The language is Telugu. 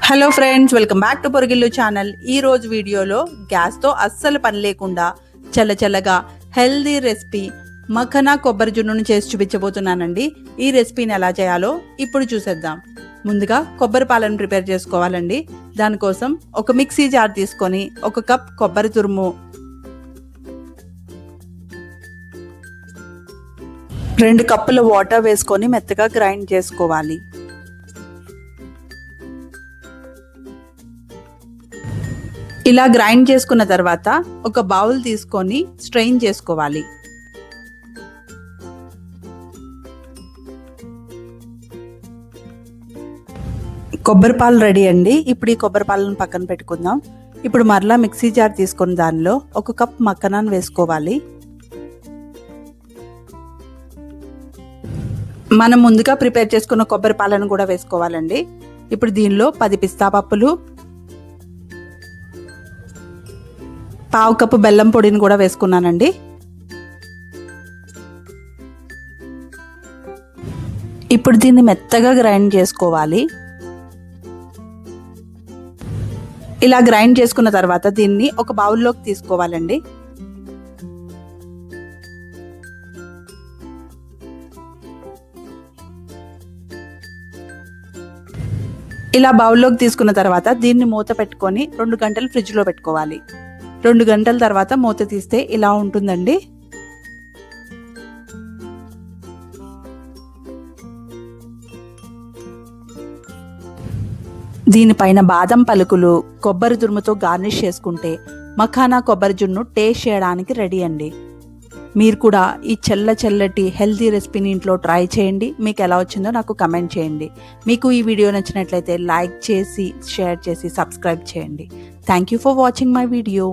Hello friends, welcome back to Poragillu channel. ఈ రోజు వీడియోలో గ్యాస్తో అస్సలు పని లేకుండా చల్లచల్లగా హెల్దీ రెసిపీ మఖనా కొబ్బరి జున్నును చేసి చూపించబోతున్నానండి. ఈ రెసిపీని ఎలా చేయాలో ఇప్పుడు చూసేద్దాం. ముందుగా కొబ్బరి పాలను ప్రిపేర్ చేసుకోవాలండి. దానికోసం ఒక మిక్సీ జార్ తీసుకొని 1 కప్ కొబ్బరి తురుము, 2 కప్పుల వాటర్ వేసుకొని మెత్తగా గ్రైండ్ చేసుకోవాలి. ఇలా గ్రైండ్ చేసుకున్న తర్వాత ఒక బౌల్ తీసుకొని స్ట్రెయిన్ చేసుకోవాలి. కొబ్బరి పాలు రెడీ అండి. ఇప్పుడు ఈ కొబ్బరి పాలను పక్కన పెట్టుకుందాం. ఇప్పుడు మరలా మిక్సీ జార్ తీసుకొని దానిలో 1 కప్ మక్కనాన్ని వేసుకోవాలి. మనం ముందుగా ప్రిపేర్ చేసుకున్న కొబ్బరి పాలను కూడా వేసుకోవాలండి. ఇప్పుడు దీనిలో 10 పిస్తా పప్పులు, 1/2 కప్పు బెల్లం పొడిని కూడా వేసుకున్నానండి. ఇప్పుడు దీన్ని మెత్తగా గ్రైండ్ చేసుకోవాలి. ఇలా గ్రైండ్ చేసుకున్న తర్వాత దీన్ని ఒక బౌల్లోకి తీసుకోవాలండి. ఇలా బౌల్లోకి తీసుకున్న తర్వాత దీన్ని మూత పెట్టుకొని 2 గంటలు ఫ్రిడ్జ్లో పెట్టుకోవాలి. 2 గంటల తర్వాత మూత తీస్తే ఇలా ఉంటుందండి. దీనిపైన బాదం పలుకులు, కొబ్బరి తురుముతో గార్నిష్ చేసుకుంటే మఖానా కొబ్బరి జున్ను టేస్ట్ చేయడానికి రెడీ అండి. మీరు కూడా ఈ చల్లటి హెల్తీ రెసిపీని ఇంట్లో ట్రై చేయండి. మీకు ఎలా వచ్చిందో నాకు కమెంట్ చేయండి. మీకు ఈ వీడియో నచ్చినట్లయితే లైక్ చేసి, షేర్ చేసి, సబ్స్క్రైబ్ చేయండి. Thank you for watching my video.